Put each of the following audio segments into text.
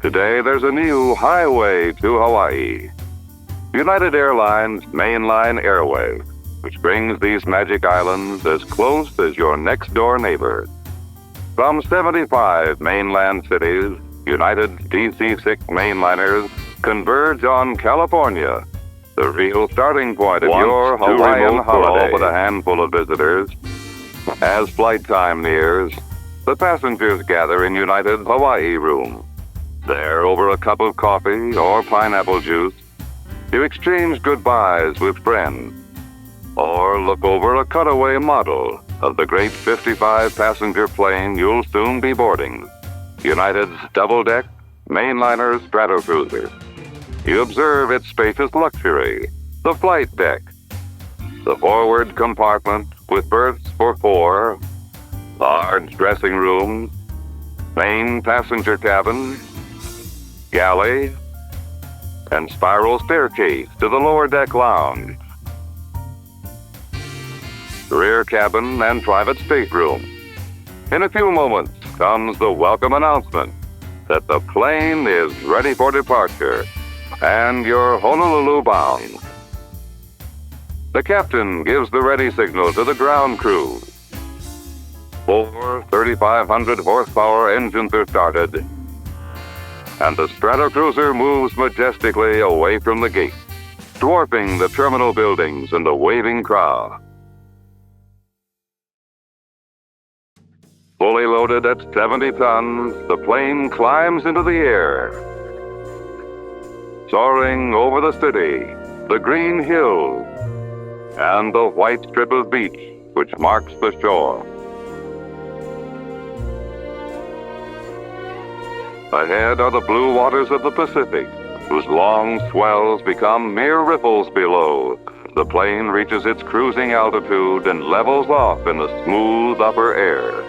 Today there's a new highway to Hawaii. United Airlines mainline airway, which brings these magic islands as close as your next-door neighbor. From 75 mainland cities, United DC-6 mainliners converge on California, the real starting point of your Hawaiian holiday. With a handful of visitors. As flight time nears, the passengers gather in United Hawaii room. There, over a cup of coffee or pineapple juice, you exchange goodbyes with friends, or look over a cutaway model of the great 55-passenger plane you'll soon be boarding, United's double-deck mainliner Stratocruiser. You observe its spacious luxury, the flight deck, the forward compartment with berths for 4, large dressing rooms, main passenger cabin, galley, and spiral staircase to the lower deck lounge, rear cabin, and private stateroom. In a few moments comes the welcome announcement that the plane is ready for departure and you're Honolulu bound. The captain gives the ready signal to the ground crew. 4 3,500 horsepower engines are started, and the Stratocruiser moves majestically away from the gate, dwarfing the terminal buildings and the waving crowd. Fully loaded at 70 tons, the plane climbs into the air. Soaring over the city, the green hills, and the white strip of beach which marks the shore. Ahead are the blue waters of the Pacific, whose long swells become mere ripples below. The plane reaches its cruising altitude and levels off in the smooth upper air.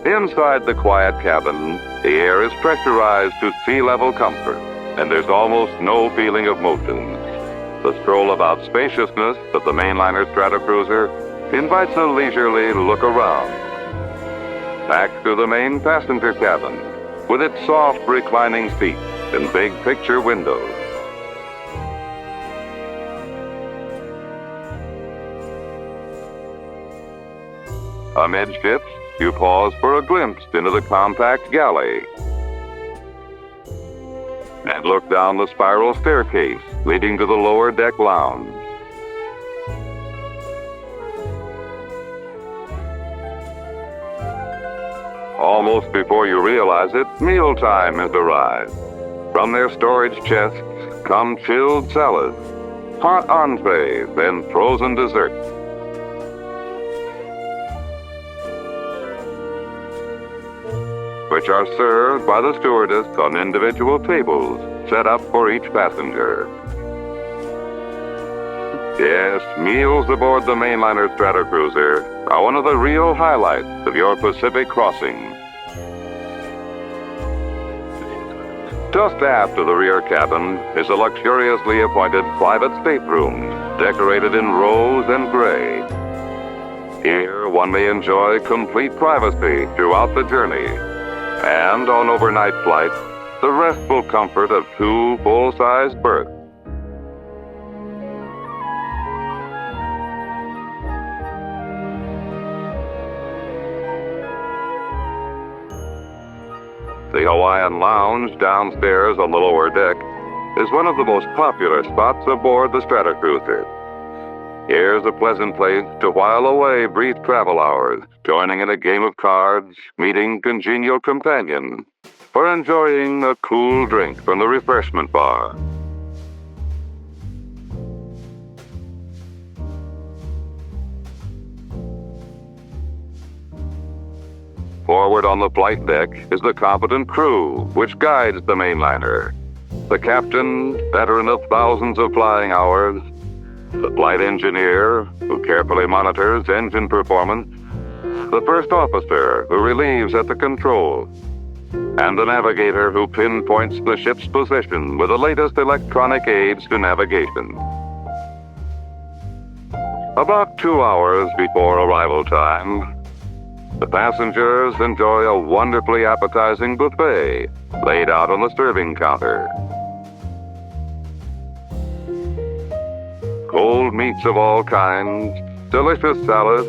Inside the quiet cabin, the air is pressurized to sea-level comfort, and there's almost no feeling of motion. The stroll about spaciousness of the mainliner Stratocruiser invites a leisurely look around. Back to the main passenger cabin, with its soft reclining seats and big picture windows. Amidships, you pause for a glimpse into the compact galley and look down the spiral staircase leading to the lower deck lounge. Almost before you realize it, mealtime has arrived. From their storage chests come chilled salads, hot entrees, and frozen desserts. Which are served by the stewardess on individual tables set up for each passenger. Yes, meals aboard the mainliner Stratocruiser are one of the real highlights of your Pacific crossing. Just aft of the rear cabin is a luxuriously appointed private stateroom decorated in rose and gray. Here one may enjoy complete privacy throughout the journey, and on overnight flights, the restful comfort of 2 full-size berths. The Hawaiian Lounge downstairs on the lower deck is one of the most popular spots aboard the Stratocruiser. Here's a pleasant place to while away brief travel hours, joining in a game of cards, meeting congenial companions, or enjoying a cool drink from the refreshment bar. Forward on the flight deck is the competent crew which guides the mainliner. The captain, veteran of thousands of flying hours, the flight engineer, who carefully monitors engine performance, the first officer, who relieves at the controls, and the navigator, who pinpoints the ship's position with the latest electronic aids to navigation. About 2 hours before arrival time, The passengers enjoy a wonderfully appetizing buffet laid out on the serving counter. Cold meats of all kinds, delicious salads,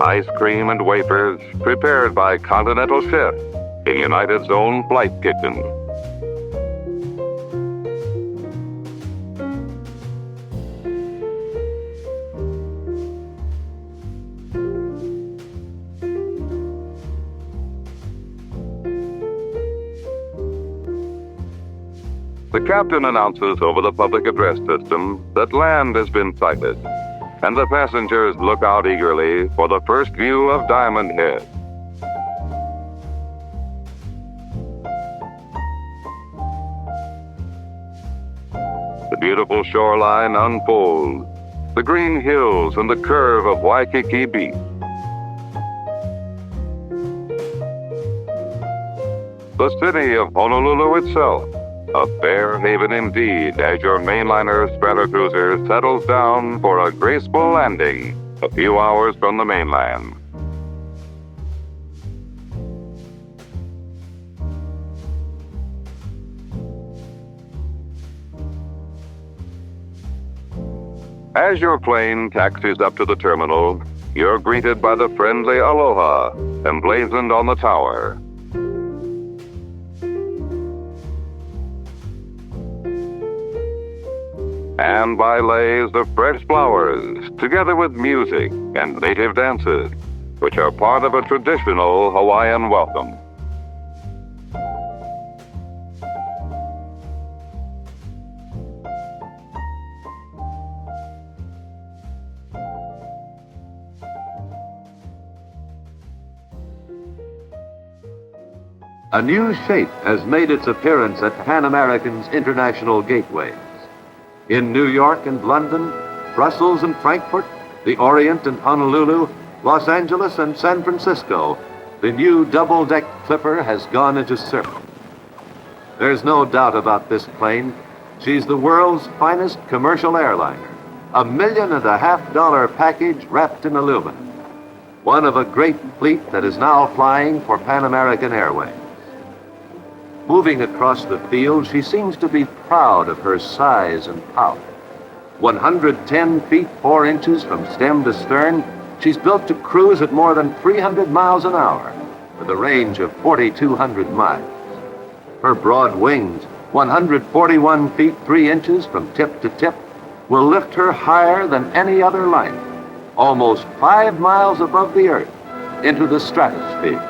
ice cream and wafers prepared by continental chefs in United's own flight kitchen. The captain announces over the public address system that land has been sighted, and the passengers look out eagerly for the first view of Diamond Head. The beautiful shoreline unfolds, the green hills and the curve of Waikiki Beach. The city of Honolulu itself, a fair haven indeed as your mainliner Stratocruiser settles down for a graceful landing a few hours from the mainland. As your plane taxis up to the terminal, you're greeted by the friendly aloha emblazoned on the tower. And by leis of fresh flowers, together with music and native dances, which are part of a traditional Hawaiian welcome. A new shape has made its appearance at Pan American's international gateways. In New York and London, Brussels and Frankfurt, the Orient and Honolulu, Los Angeles and San Francisco, the new double-deck Clipper has gone into service. There's no doubt about this plane. She's the world's finest commercial airliner, $1.5 million package wrapped in aluminum, one of a great fleet that is now flying for Pan American Airways. Moving across the field, she seems to be proud of her size and power. 110 feet 4 inches from stem to stern, she's built to cruise at more than 300 miles an hour with a range of 4,200 miles. Her broad wings, 141 feet 3 inches from tip to tip, will lift her higher than any other liner, almost 5 miles above the Earth, into the stratosphere.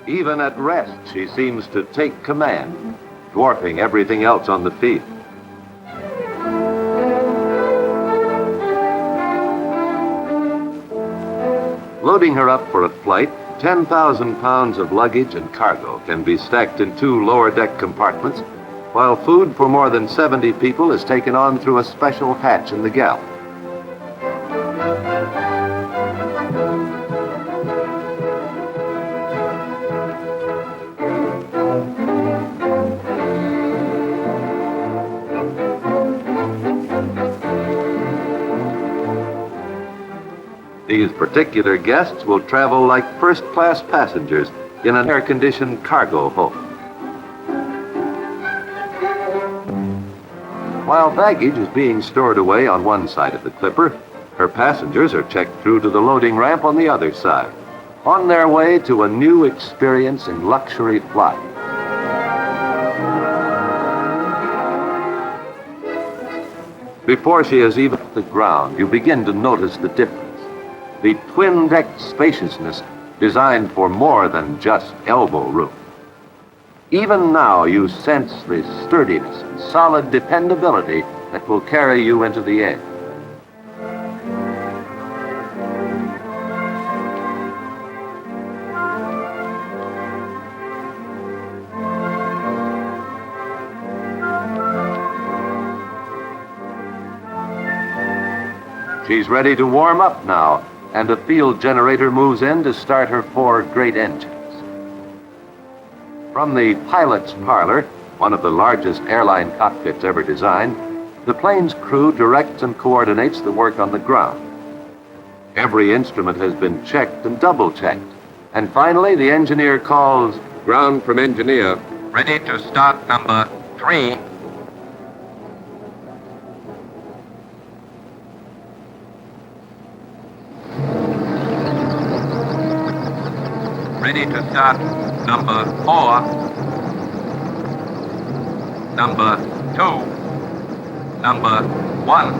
Even at rest, she seems to take command, dwarfing everything else on the field. Loading her up for a flight, 10,000 pounds of luggage and cargo can be stacked in 2 lower deck compartments, while food for more than 70 people is taken on through a special hatch in the galley. These particular guests will travel like first-class passengers in an air-conditioned cargo hold. While baggage is being stored away on one side of the Clipper, her passengers are checked through to the loading ramp on the other side, on their way to a new experience in luxury flying. Before she has even hit the ground, you begin to notice the difference. The twin-deck spaciousness designed for more than just elbow room. Even now, you sense the sturdiness and solid dependability that will carry you into the air. She's ready to warm up now, and a field generator moves in to start her 4 great engines. From the pilot's parlor, one of the largest airline cockpits ever designed, the plane's crew directs and coordinates the work on the ground. Every instrument has been checked and double-checked, and finally the engineer calls, "Ground from engineer." Ready to start number 3. Ready to start number 4. Number 2. Number 1.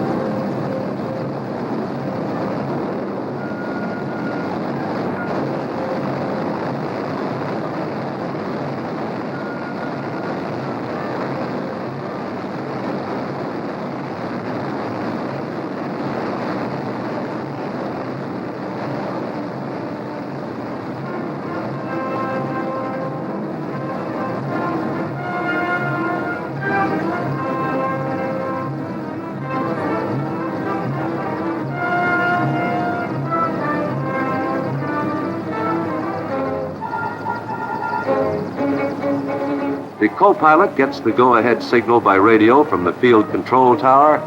The co-pilot gets the go-ahead signal by radio from the field control tower,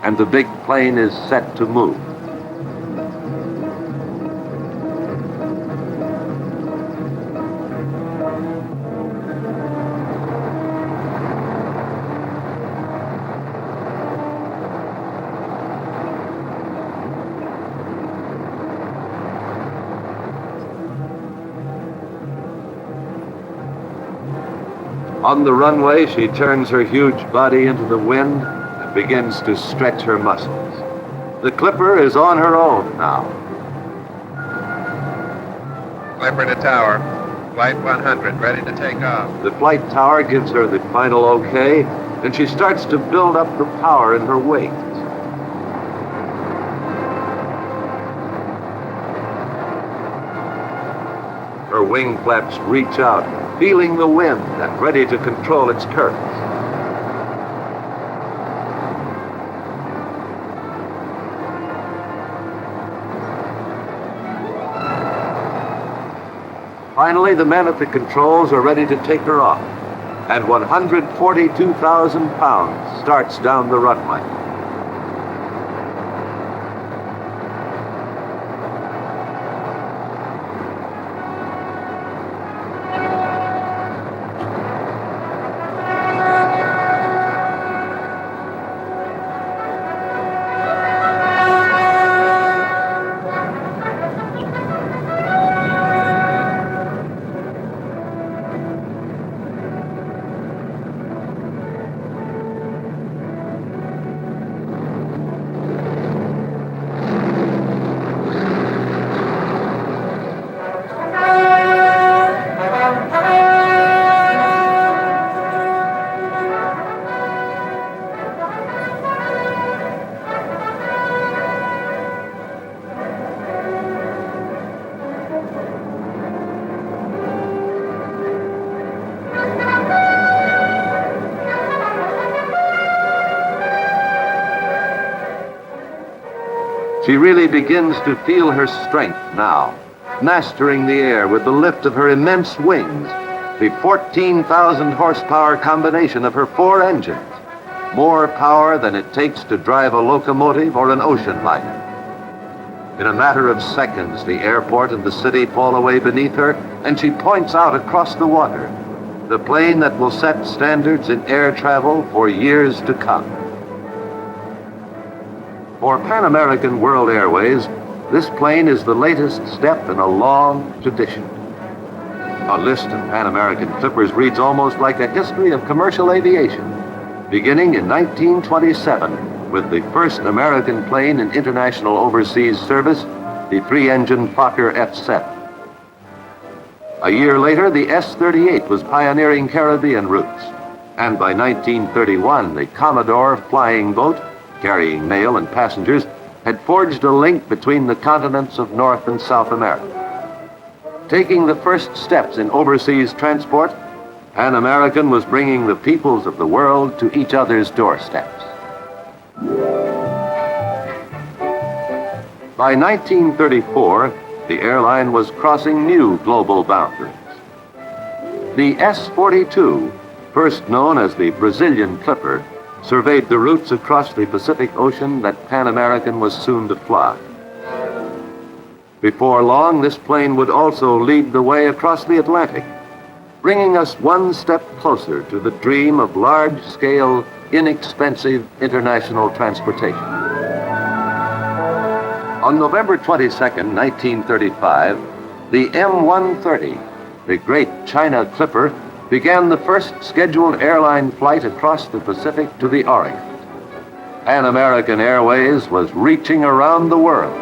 and the big plane is set to move. On the runway, she turns her huge body into the wind and begins to stretch her muscles. The Clipper is on her own now. Clipper to tower. Flight 100, ready to take off. The flight tower gives her the final okay, and she starts to build up the power in her wings. Her wing flaps reach out, feeling the wind and ready to control its currents. Finally, the men at the controls are ready to take her off, and 142,000 pounds starts down the runway. She really begins to feel her strength now, mastering the air with the lift of her immense wings, the 14,000 horsepower combination of her 4 engines, more power than it takes to drive a locomotive or an ocean liner. In a matter of seconds, the airport and the city fall away beneath her, and she points out across the water, the plane that will set standards in air travel for years to come. For Pan American World Airways, this plane is the latest step in a long tradition. A list of Pan American Clippers reads almost like a history of commercial aviation, beginning in 1927 with the first American plane in international overseas service, the 3-engine Fokker F-7. A year later, the S-38 was pioneering Caribbean routes, and by 1931, the Commodore flying boat, carrying mail and passengers, had forged a link between the continents of North and South America. Taking the first steps in overseas transport, Pan American was bringing the peoples of the world to each other's doorsteps. By 1934, the airline was crossing new global boundaries. The S-42, first known as the Brazilian Clipper, surveyed the routes across the Pacific Ocean that Pan American was soon to fly. Before long, this plane would also lead the way across the Atlantic, bringing us one step closer to the dream of large-scale, inexpensive international transportation. On November 22, 1935, the M-130, the great China Clipper, began the first scheduled airline flight across the Pacific to the Orient. Pan American Airways was reaching around the world.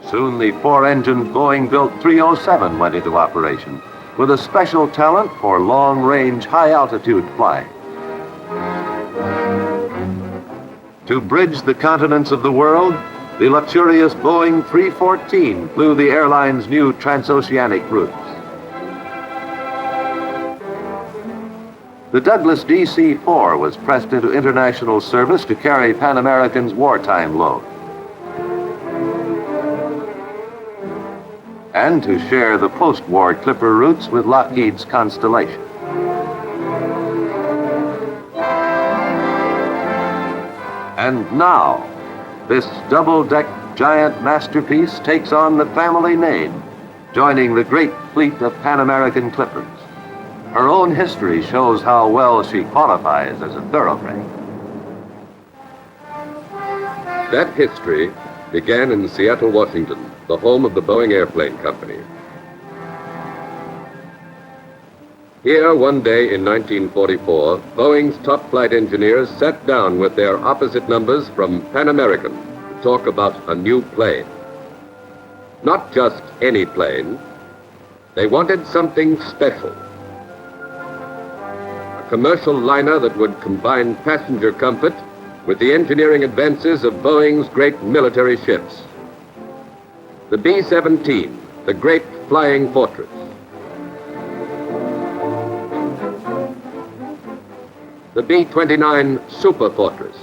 Soon the four-engined Boeing-built 307 went into operation, with a special talent for long-range, high-altitude flying. To bridge the continents of the world, the luxurious Boeing 314 flew the airline's new transoceanic routes. The Douglas DC-4 was pressed into international service to carry Pan American's wartime load and to share the post-war Clipper routes with Lockheed's Constellation. And now, this double-deck giant masterpiece takes on the family name, joining the great fleet of Pan American Clippers. Her own history shows how well she qualifies as a thoroughbred. That history began in Seattle, Washington, the home of the Boeing Airplane Company. Here, one day in 1944, Boeing's top flight engineers sat down with their opposite numbers from Pan American to talk about a new plane. Not just any plane. They wanted something special. A commercial liner that would combine passenger comfort with the engineering advances of Boeing's great military ships. The B-17, the great flying fortress. The B-29 Superfortress.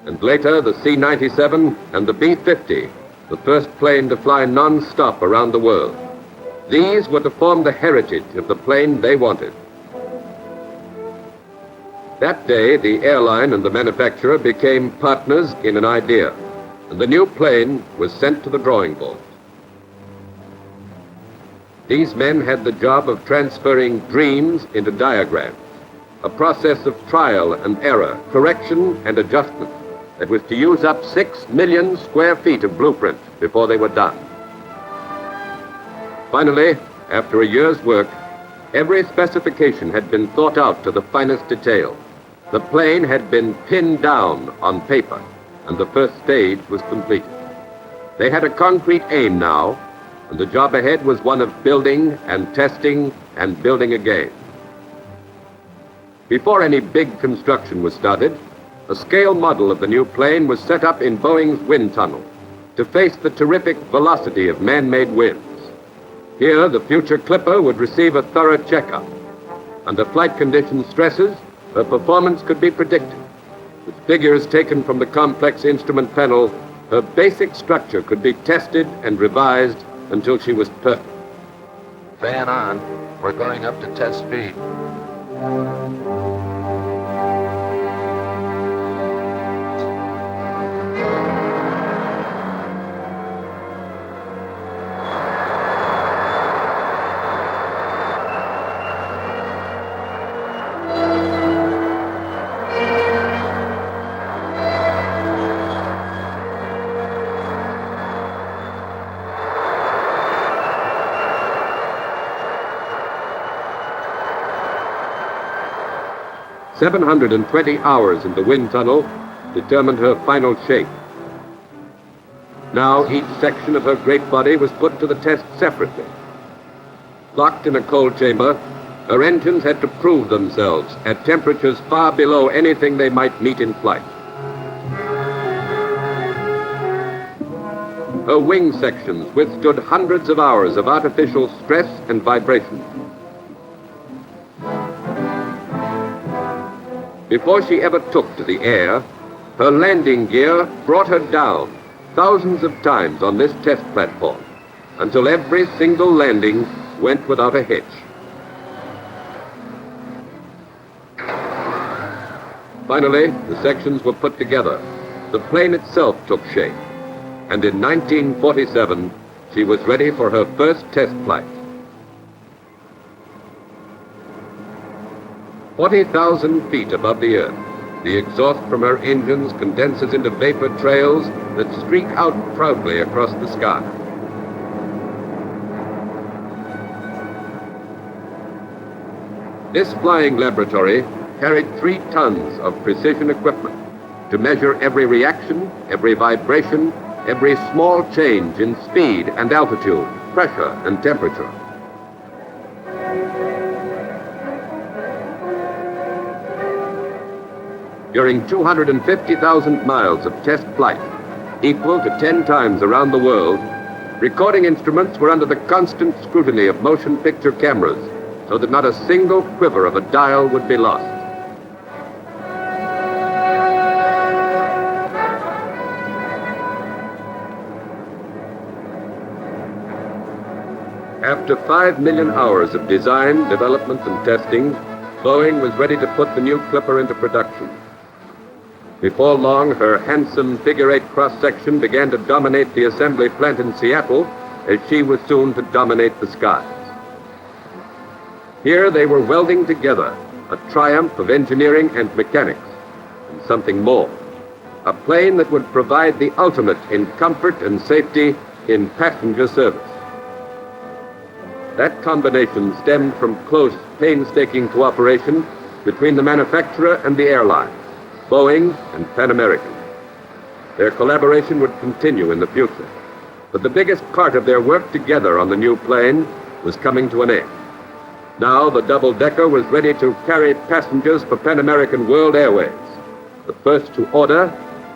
And later, the C-97 and the B-50, the first plane to fly non-stop around the world. These were to form the heritage of the plane they wanted. That day, the airline and the manufacturer became partners in an idea, and the new plane was sent to the drawing board. These men had the job of transferring dreams into diagrams, a process of trial and error, correction and adjustment that was to use up 6 million square feet of blueprint before they were done. Finally, after a year's work, every specification had been thought out to the finest detail. The plane had been pinned down on paper, and the first stage was completed. They had a concrete aim now, and the job ahead was one of building and testing and building again. Before any big construction was started, a scale model of the new plane was set up in Boeing's wind tunnel to face the terrific velocity of man-made winds. Here, the future Clipper would receive a thorough checkup. Under flight condition stresses, her performance could be predicted. With figures taken from the complex instrument panel, her basic structure could be tested and revised until she was perfect. Fan on. We're going up to test speed. 720 hours in the wind tunnel determined her final shape. Now each section of her great body was put to the test separately. Locked in a cold chamber, her engines had to prove themselves at temperatures far below anything they might meet in flight. Her wing sections withstood hundreds of hours of artificial stress and vibration. Before she ever took to the air, her landing gear brought her down thousands of times on this test platform until every single landing went without a hitch. Finally, the sections were put together. The plane itself took shape. And in 1947, she was ready for her first test flight. 40,000 feet above the earth, the exhaust from her engines condenses into vapor trails that streak out proudly across the sky. This flying laboratory carried 3 tons of precision equipment to measure every reaction, every vibration, every small change in speed and altitude, pressure and temperature. During 250,000 miles of test flight, equal to 10 times around the world, recording instruments were under the constant scrutiny of motion picture cameras so that not a single quiver of a dial would be lost. After 5 million hours of design, development, and testing, Boeing was ready to put the new Clipper into production. Before long, her handsome figure-8 cross-section began to dominate the assembly plant in Seattle, as she was soon to dominate the skies. Here they were welding together a triumph of engineering and mechanics, and something more, a plane that would provide the ultimate in comfort and safety in passenger service. That combination stemmed from close, painstaking cooperation between the manufacturer and the airline, Boeing and Pan American. Their collaboration would continue in the future, but the biggest part of their work together on the new plane was coming to an end. Now the double-decker was ready to carry passengers for Pan American World Airways, the first to order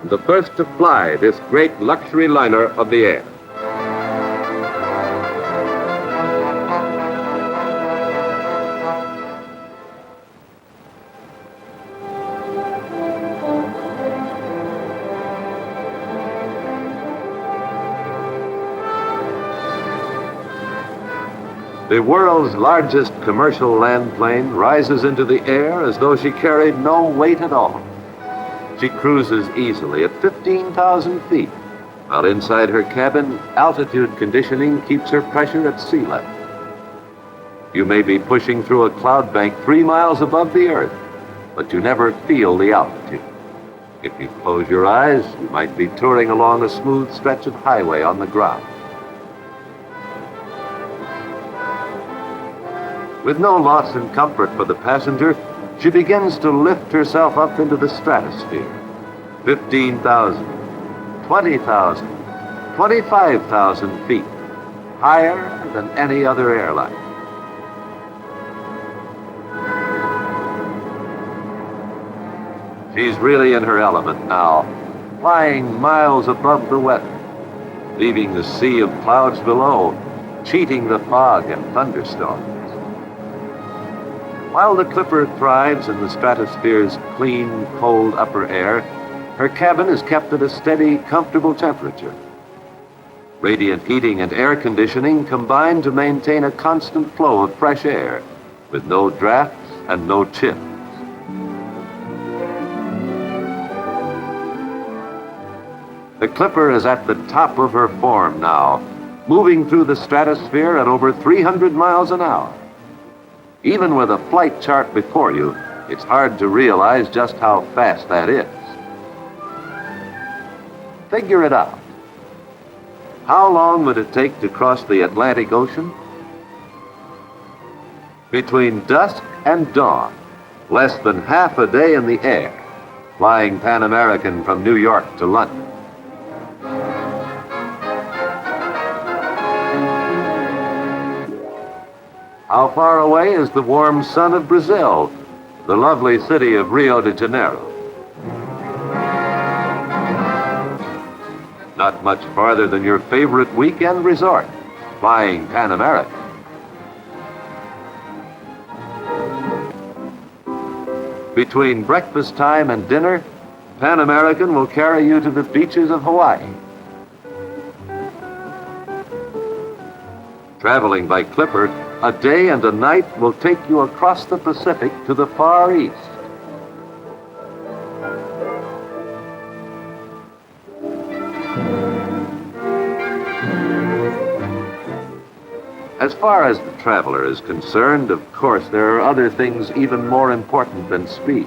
and the first to fly this great luxury liner of the air. The world's largest commercial land plane rises into the air as though she carried no weight at all. She cruises easily at 15,000 feet, while inside her cabin, altitude conditioning keeps her pressure at sea level. You may be pushing through a cloud bank 3 miles above the earth, but you never feel the altitude. If you close your eyes, you might be touring along a smooth stretch of highway on the ground. With no loss in comfort for the passenger, she begins to lift herself up into the stratosphere. 15,000, 20,000, 25,000 feet, higher than any other airline. She's really in her element now, flying miles above the weather, leaving the sea of clouds below, cheating the fog and thunderstorms. While the Clipper thrives in the stratosphere's clean, cold upper air, her cabin is kept at a steady, comfortable temperature. Radiant heating and air conditioning combine to maintain a constant flow of fresh air, with no drafts and no chill. The Clipper is at the top of her form now, moving through the stratosphere at over 300 miles an hour. Even with a flight chart before you, it's hard to realize just how fast that is. Figure it out. How long would it take to cross the Atlantic Ocean? Between dusk and dawn, less than half a day in the air, flying Pan American from New York to London. How far away is the warm sun of Brazil, the lovely city of Rio de Janeiro? Not much farther than your favorite weekend resort, flying Pan American. Between breakfast time and dinner, Pan American will carry you to the beaches of Hawaii. Traveling by Clipper, a day and a night will take you across the Pacific to the Far East. As far as the traveler is concerned, of course, there are other things even more important than speed.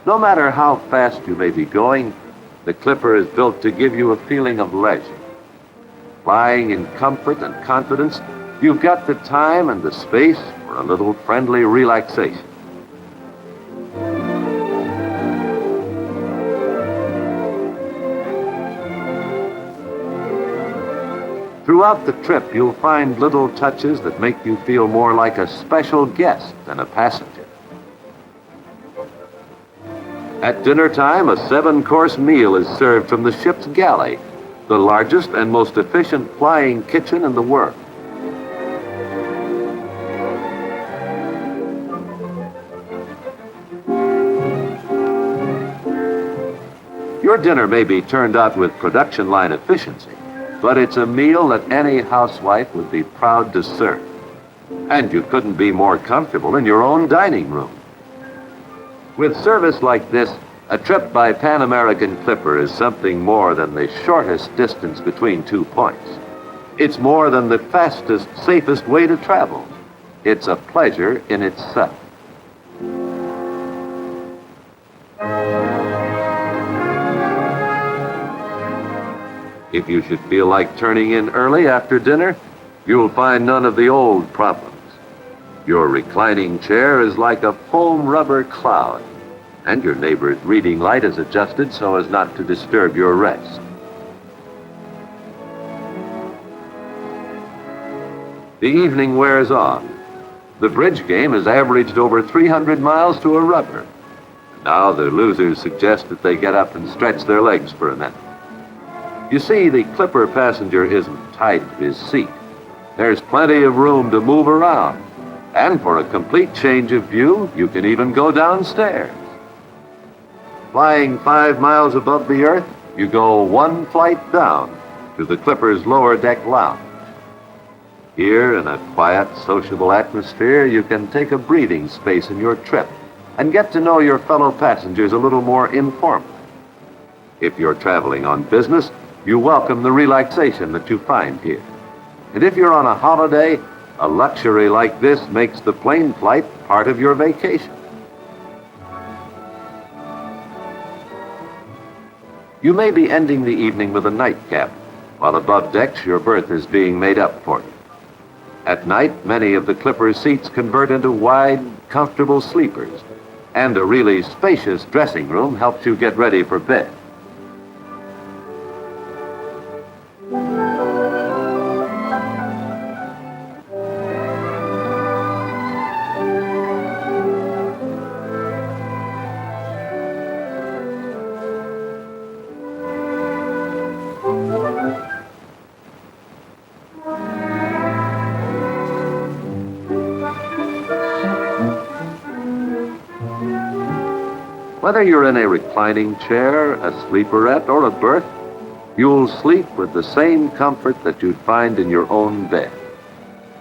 No matter how fast you may be going, the Clipper is built to give you a feeling of leisure. Flying in comfort and confidence, you've got the time and the space for a little friendly relaxation. Throughout the trip, you'll find little touches that make you feel more like a special guest than a passenger. At dinner time, a 7-course meal is served from the ship's galley, the largest and most efficient flying kitchen in the world. Your dinner may be turned out with production line efficiency, but it's a meal that any housewife would be proud to serve. And you couldn't be more comfortable in your own dining room. With service like this, a trip by Pan American Clipper is something more than the shortest distance between 2 points. It's more than the fastest, safest way to travel. It's a pleasure in itself. If you should feel like turning in early after dinner, you'll find none of the old problems. Your reclining chair is like a foam rubber cloud, and your neighbor's reading light is adjusted so as not to disturb your rest. The evening wears on. The bridge game has averaged over 300 miles to a rubber. Now the losers suggest that they get up and stretch their legs for a minute. You see, the Clipper passenger isn't tied to his seat. There's plenty of room to move around. And for a complete change of view, you can even go downstairs. Flying 5 miles above the earth, you go 1 flight down to the Clipper's lower deck lounge. Here, in a quiet, sociable atmosphere, you can take a breathing space in your trip and get to know your fellow passengers a little more informally. If you're traveling on business, you welcome the relaxation that you find here. And if you're on a holiday, a luxury like this makes the plane flight part of your vacation. You may be ending the evening with a nightcap, while above decks your berth is being made up for you. At night, many of the Clipper seats convert into wide, comfortable sleepers, and a really spacious dressing room helps you get ready for bed. Whether you're in a reclining chair, a sleeperette, or a berth, you'll sleep with the same comfort that you'd find in your own bed.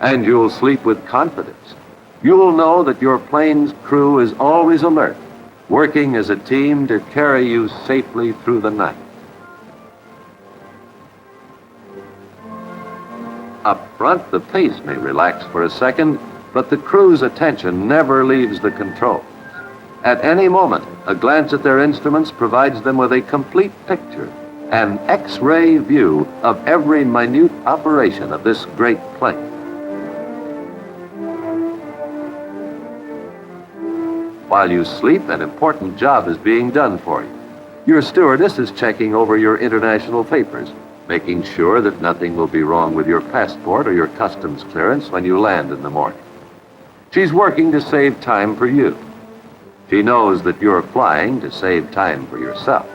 And you'll sleep with confidence. You'll know that your plane's crew is always alert, working as a team to carry you safely through the night. Up front, the pace may relax for a second, but the crew's attention never leaves the controls. At any moment, a glance at their instruments provides them with a complete picture, an X-ray view of every minute operation of this great plane. While you sleep, an important job is being done for you. Your stewardess is checking over your international papers, making sure that nothing will be wrong with your passport or your customs clearance when you land in the morning. She's working to save time for you. She knows that you're flying to save time for yourself.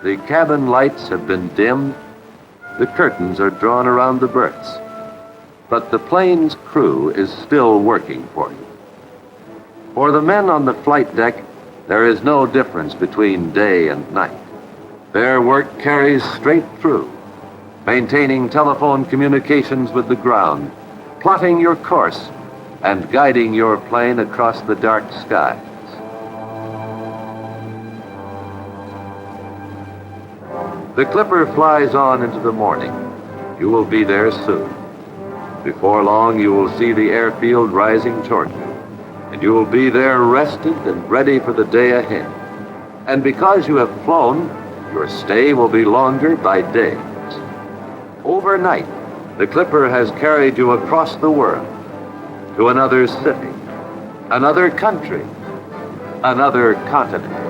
The cabin lights have been dimmed. The curtains are drawn around the berths. But the plane's crew is still working for you. For the men on the flight deck, there is no difference between day and night. Their work carries straight through, maintaining telephone communications with the ground, plotting your course, and guiding your plane across the dark skies. The Clipper flies on into the morning. You will be there soon. Before long, you will see the airfield rising toward you, and you will be there rested and ready for the day ahead. And because you have flown, your stay will be longer by days. Overnight, the Clipper has carried you across the world, to another city, another country, another continent.